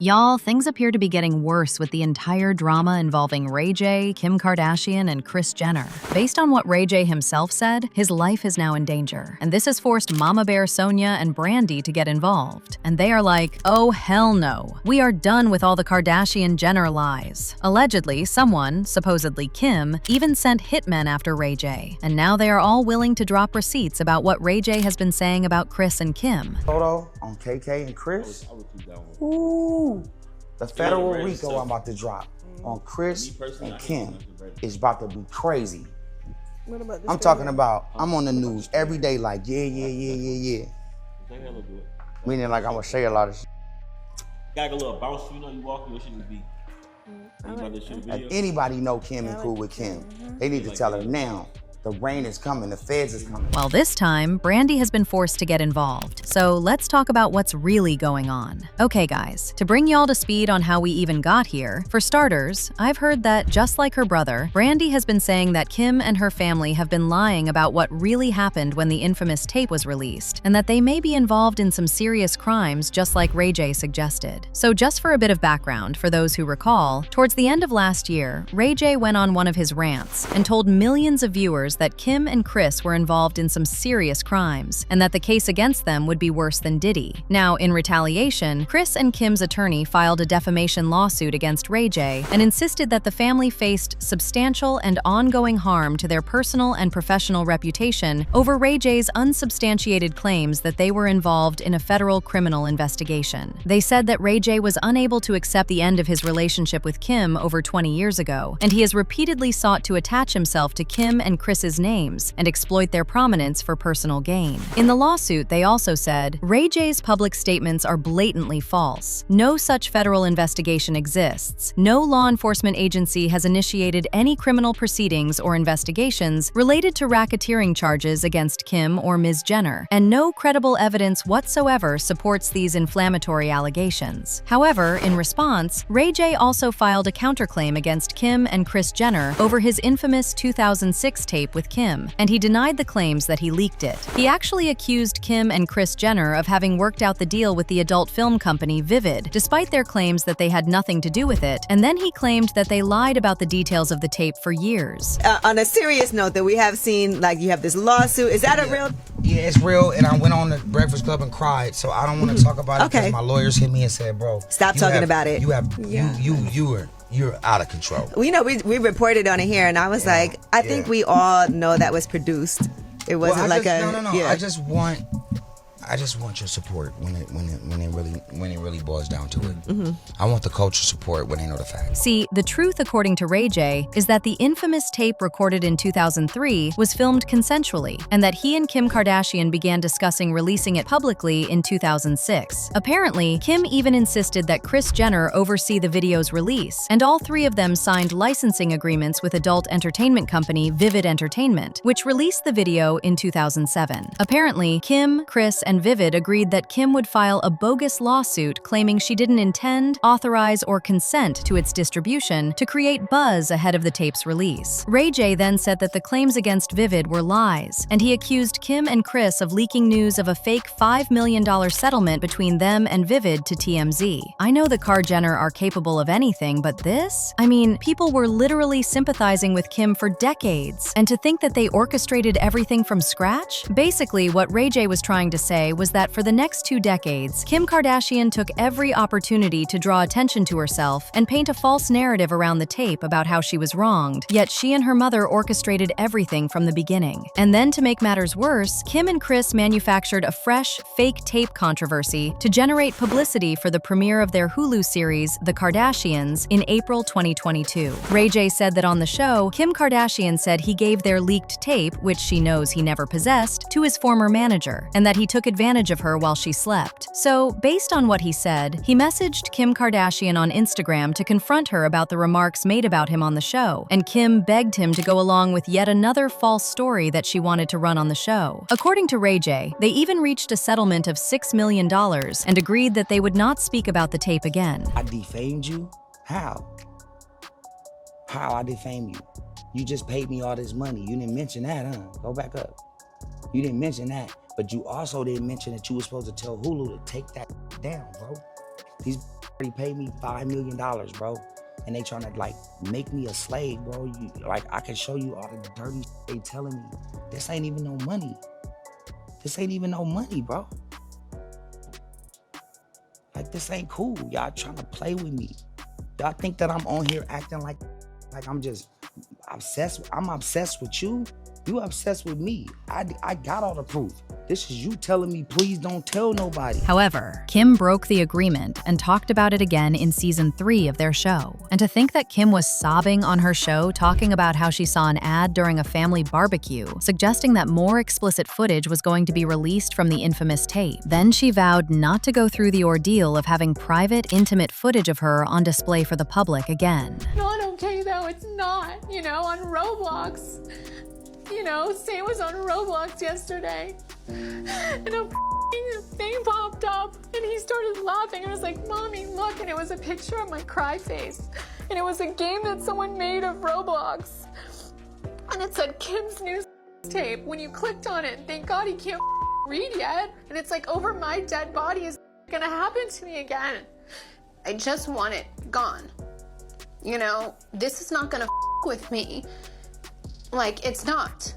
Y'all, things appear to be getting worse with the entire drama involving Ray J, Kim Kardashian, and Kris Jenner. Based on what Ray J himself said, his life is now in danger, and this has forced Mama Bear Sonia and Brandy to get involved. And they are like, oh hell no. We are done with all the Kardashian-Jenner lies. Allegedly, someone, supposedly Kim, even sent hitmen after Ray J, and now they are all willing to drop receipts about what Ray J has been saying about Kris and Kim. Photo on KK and Kris. Ooh, the federal RICO I'm about to drop on Kris and Kim is about to be crazy. What about this? I'm talking about, I'm on the news every day like, yeah. Meaning like I'm gonna say a lot of shit. Got a little bounce, you know, you walking, what should it be? If anybody know Kim and cool with Kim, they need to tell her now. The rain is coming, the feds is coming. Well, this time, Brandy has been forced to get involved. So let's talk about what's really going on. Okay guys, to bring y'all to speed on how we even got here, for starters, I've heard that just like her brother, Brandy has been saying that Kim and her family have been lying about what really happened when the infamous tape was released, and that they may be involved in some serious crimes just like Ray J suggested. So just for a bit of background, for those who recall, towards the end of last year, Ray J went on one of his rants and told millions of viewers that Kim and Kris were involved in some serious crimes, and that the case against them would be worse than Diddy. Now, in retaliation, Kris and Kim's attorney filed a defamation lawsuit against Ray J and insisted that the family faced substantial and ongoing harm to their personal and professional reputation over Ray J's unsubstantiated claims that they were involved in a federal criminal investigation. They said that Ray J was unable to accept the end of his relationship with Kim over 20 years ago, and he has repeatedly sought to attach himself to Kim and Kris's names and exploit their prominence for personal gain. In the lawsuit, they also said, Ray J's public statements are blatantly false. No such federal investigation exists. No law enforcement agency has initiated any criminal proceedings or investigations related to racketeering charges against Kim or Ms. Jenner, and no credible evidence whatsoever supports these inflammatory allegations. However, in response, Ray J also filed a counterclaim against Kim and Kris Jenner over his infamous 2006 tape with Kim, and he denied the claims that he leaked it. He actually accused Kim and Kris Jenner of having worked out the deal with the adult film company Vivid, despite their claims that they had nothing to do with it, and then he claimed that they lied about the details of the tape for years. On a serious note, that we have seen, like, you have this lawsuit. Is that a real? Yeah, it's real, and I went on the Breakfast Club and cried, so I don't want to talk about it because my lawyers hit me and said, bro, stop talking about it. You're out of control. We know we reported on it here, and I was like, I think we all know that was produced. It wasn't No. Yeah. I just want your support when it really boils down to it. I want the culture support when they know the facts. See, the truth, according to Ray J, is that the infamous tape recorded in 2003 was filmed consensually, and that he and Kim Kardashian began discussing releasing it publicly in 2006. Apparently, Kim even insisted that Kris Jenner oversee the video's release, and all three of them signed licensing agreements with adult entertainment company Vivid Entertainment, which released the video in 2007. Apparently, Kim, Kris, and Vivid agreed that Kim would file a bogus lawsuit claiming she didn't intend, authorize, or consent to its distribution to create buzz ahead of the tape's release. Ray J then said that the claims against Vivid were lies, and he accused Kim and Kris of leaking news of a fake $5 million settlement between them and Vivid to TMZ. I know the Kar Jenner are capable of anything, but this? I mean, people were literally sympathizing with Kim for decades, and to think that they orchestrated everything from scratch? Basically, what Ray J was trying to say was that for the next 2 decades, Kim Kardashian took every opportunity to draw attention to herself and paint a false narrative around the tape about how she was wronged, yet she and her mother orchestrated everything from the beginning. And then to make matters worse, Kim and Kris manufactured a fresh, fake tape controversy to generate publicity for the premiere of their Hulu series, The Kardashians, in April 2022. Ray J said that on the show, Kim Kardashian said he gave their leaked tape, which she knows he never possessed, to his former manager, and that he took advantage of her while she slept. So, based on what he said, he messaged Kim Kardashian on Instagram to confront her about the remarks made about him on the show, and Kim begged him to go along with yet another false story that she wanted to run on the show. According to Ray J, they even reached a settlement of $6 million and agreed that they would not speak about the tape again. I defamed you? How? How I defamed you? You just paid me all this money. You didn't mention that, huh? Go back up. You didn't mention that. But you also didn't mention that you were supposed to tell Hulu to take that down, bro. These already paid me $5 million, bro. And they trying to like make me a slave, bro. You like I can show you all the dirty shit they telling me. This ain't even no money. This ain't even no money, bro. Like this ain't cool. Y'all trying to play with me. Y'all think that I'm on here acting like I'm just obsessed. I'm obsessed with you. You obsessed with me. I got all the proof. This is you telling me, please don't tell nobody. However, Kim broke the agreement and talked about it again in season 3 of their show. And to think that Kim was sobbing on her show talking about how she saw an ad during a family barbecue, suggesting that more explicit footage was going to be released from the infamous tape. Then she vowed not to go through the ordeal of having private, intimate footage of her on display for the public again. Not okay though, it's not, on Roblox. Sam was on Roblox yesterday, and a thing popped up, and he started laughing. I was like, Mommy, look, and it was a picture of my cry face, and it was a game that someone made of Roblox, and it said Kim's new tape. When you clicked on it, thank God he can't read yet, and it's like, over my dead body is gonna happen to me again. I just want it gone. This is not gonna with me. Like, it's not.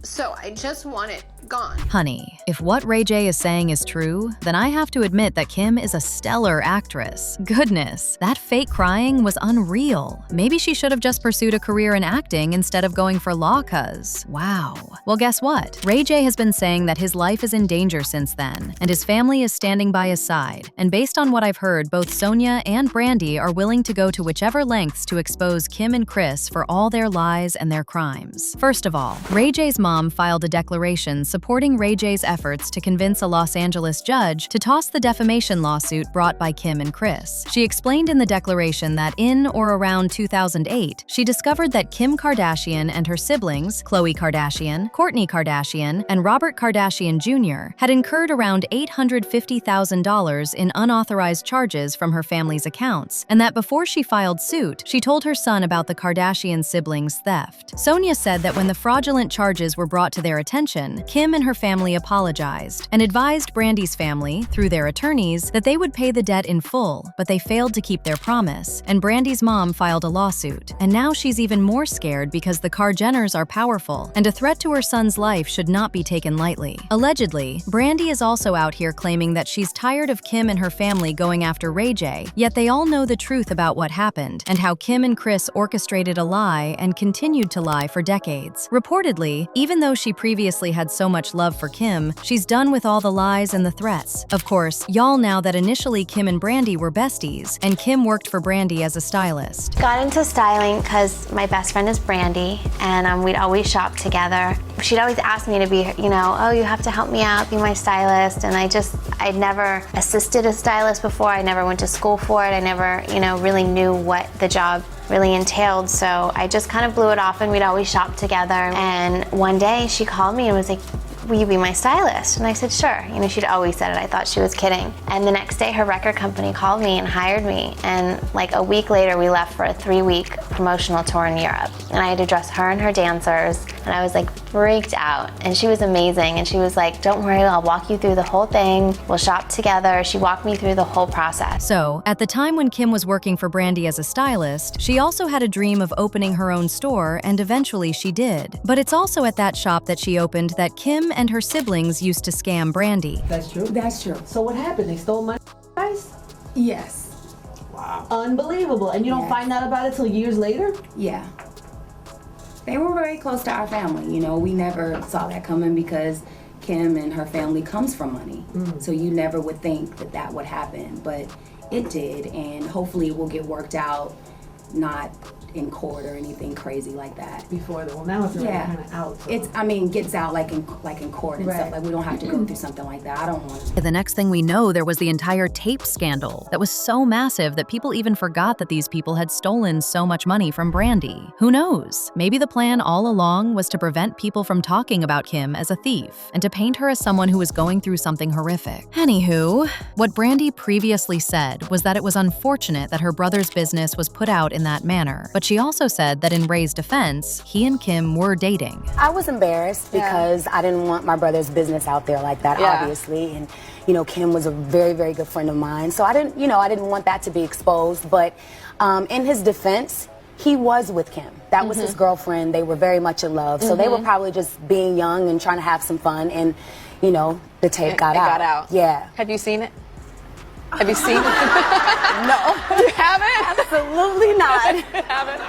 So I just want it gone. Honey, if what Ray J is saying is true, then I have to admit that Kim is a stellar actress. Goodness, that fake crying was unreal. Maybe she should have just pursued a career in acting instead of going for law, cuz. Wow. Well, guess what? Ray J has been saying that his life is in danger since then, and his family is standing by his side. And based on what I've heard, both Sonia and Brandy are willing to go to whichever lengths to expose Kim and Kris for all their lies and their crimes. First of all, Ray J's mom filed a declaration supporting Ray J's efforts to convince a Los Angeles judge to toss the defamation lawsuit brought by Kim and Kris. She explained in the declaration that in or around 2008, she discovered that Kim Kardashian and her siblings, Khloe Kardashian, Kourtney Kardashian, and Robert Kardashian Jr., had incurred around $850,000 in unauthorized charges from her family's accounts, and that before she filed suit, she told her son about the Kardashian siblings' theft. Sonia said that when the fraudulent charges were brought to their attention, Kim and her family apologized and advised Brandy's family, through their attorneys, that they would pay the debt in full, but they failed to keep their promise, and Brandy's mom filed a lawsuit. And now she's even more scared because the Kar Jenners are powerful, and a threat to her son's life should not be taken lightly. Allegedly, Brandy is also out here claiming that she's tired of Kim and her family going after Ray J, yet they all know the truth about what happened, and how Kim and Kris orchestrated a lie and continued to lie for decades. Reportedly, even though she previously had so much love for Kim, she's done with all the lies and the threats. Of course, y'all know that initially Kim and Brandy were besties, and Kim worked for Brandy as a stylist. Got into styling because my best friend is Brandy, and we'd always shop together. She'd always ask me to be, oh, you have to help me out, be my stylist, and I'd never assisted a stylist before. I never went to school for it. I never, really knew what the job really entailed, so I just kind of blew it off, and we'd always shop together. And one day she called me and was like, will you be my stylist? And I said, sure. She'd always said it. I thought she was kidding. And the next day her record company called me and hired me, and like a week later we left for a 3-week promotional tour in Europe, and I had to dress her and her dancers, and I was like freaked out. And she was amazing, and she was like, don't worry, I'll walk you through the whole thing. We'll shop together. She walked me through the whole process. So, at the time when Kim was working for Brandy as a stylist, she also had a dream of opening her own store, and eventually she did. But it's also at that shop that she opened that Kim and her siblings used to scam Brandy. That's true? That's true. So what happened? They stole my guys? Yes. Wow. Unbelievable. And you don't find out about it till years later? Yeah. They were very close to our family. We never saw that coming because Kim and her family comes from money. So you never would think that that would happen, but it did, and hopefully it will get worked out, not in court or anything crazy like that. Before the, well, now it's already kind of out. So. It's, gets out like in court and stuff. Like, we don't have to go through something like that. I don't want to. The next thing we know, there was the entire tape scandal that was so massive that people even forgot that these people had stolen so much money from Brandy. Who knows? Maybe the plan all along was to prevent people from talking about Kim as a thief and to paint her as someone who was going through something horrific. Anywho, what Brandy previously said was that it was unfortunate that her brother's business was put out in that manner, but she also said that in Ray's defense, he and Kim were dating. I was embarrassed because I didn't want my brother's business out there like that, obviously. And, Kim was a very, very good friend of mine. So I didn't want that to be exposed. But in his defense, he was with Kim. That was his girlfriend. They were very much in love. So they were probably just being young and trying to have some fun. And, the tape got out. Yeah. Have you seen it? Have you seen it? No. You haven't? Absolutely not. You haven't?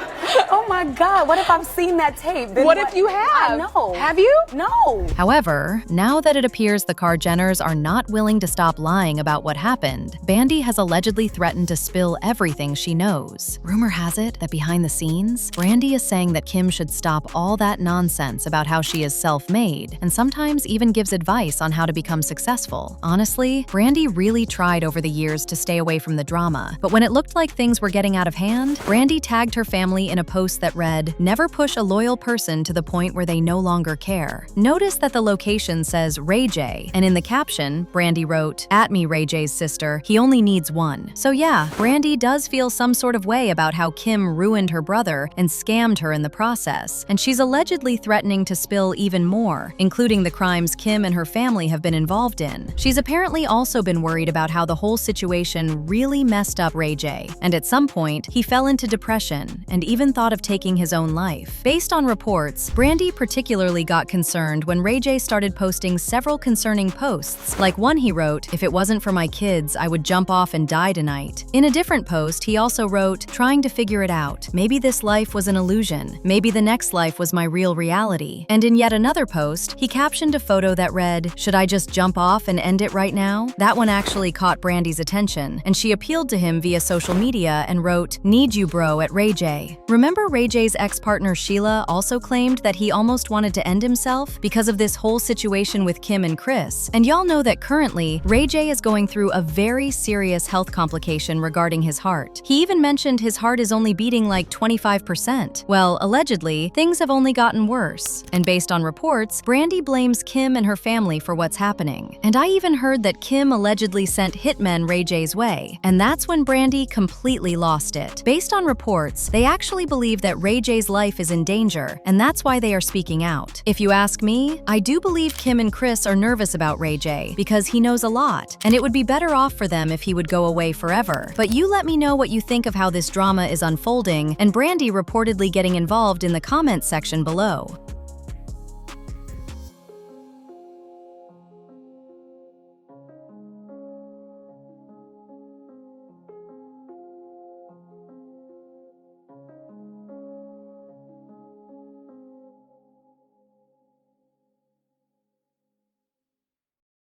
Oh my God, what if I've seen that tape? Then What if you have? I know. Have you? No. However, now that it appears the Kar Jenners are not willing to stop lying about what happened, Brandy has allegedly threatened to spill everything she knows. Rumor has it that behind the scenes, Brandy is saying that Kim should stop all that nonsense about how she is self-made, and sometimes even gives advice on how to become successful. Honestly, Brandy really tried over the years to stay away from the drama, but when it looked like things were getting out of hand, Brandy tagged her family in a post that read, "Never push a loyal person to the point where they no longer care." Notice that the location says Ray J, and in the caption, Brandy wrote, "At me, Ray J's sister, he only needs one." So yeah, Brandy does feel some sort of way about how Kim ruined her brother and scammed her in the process, and she's allegedly threatening to spill even more, including the crimes Kim and her family have been involved in. She's apparently also been worried about how the whole situation really messed up Ray J, and at some point, he fell into depression and even thought of taking his own life. Based on reports, Brandy particularly got concerned when Ray J started posting several concerning posts, like one he wrote, "If it wasn't for my kids, I would jump off and die tonight." In a different post, he also wrote, "Trying to figure it out. Maybe this life was an illusion. Maybe the next life was my real reality." And in yet another post, he captioned a photo that read, "Should I just jump off and end it right now?" That one actually caught Brandy's attention, and she appealed to him via social media and wrote, "Need you bro" at Ray J. Remember Ray J's ex-partner Sheila also claimed that he almost wanted to end himself because of this whole situation with Kim and Kris? And y'all know that currently, Ray J is going through a very serious health complication regarding his heart. He even mentioned his heart is only beating like 25%. Well, allegedly, things have only gotten worse. And based on reports, Brandy blames Kim and her family for what's happening. And I even heard that Kim allegedly sent hitmen Ray J's way. And that's when Brandy completely lost it. Based on reports, they actually believe that Ray J's life is in danger, and that's why they are speaking out. If you ask me, I do believe Kim and Kris are nervous about Ray J because he knows a lot, and it would be better off for them if he would go away forever. But you let me know what you think of how this drama is unfolding, and Brandy reportedly getting involved in the comments section below.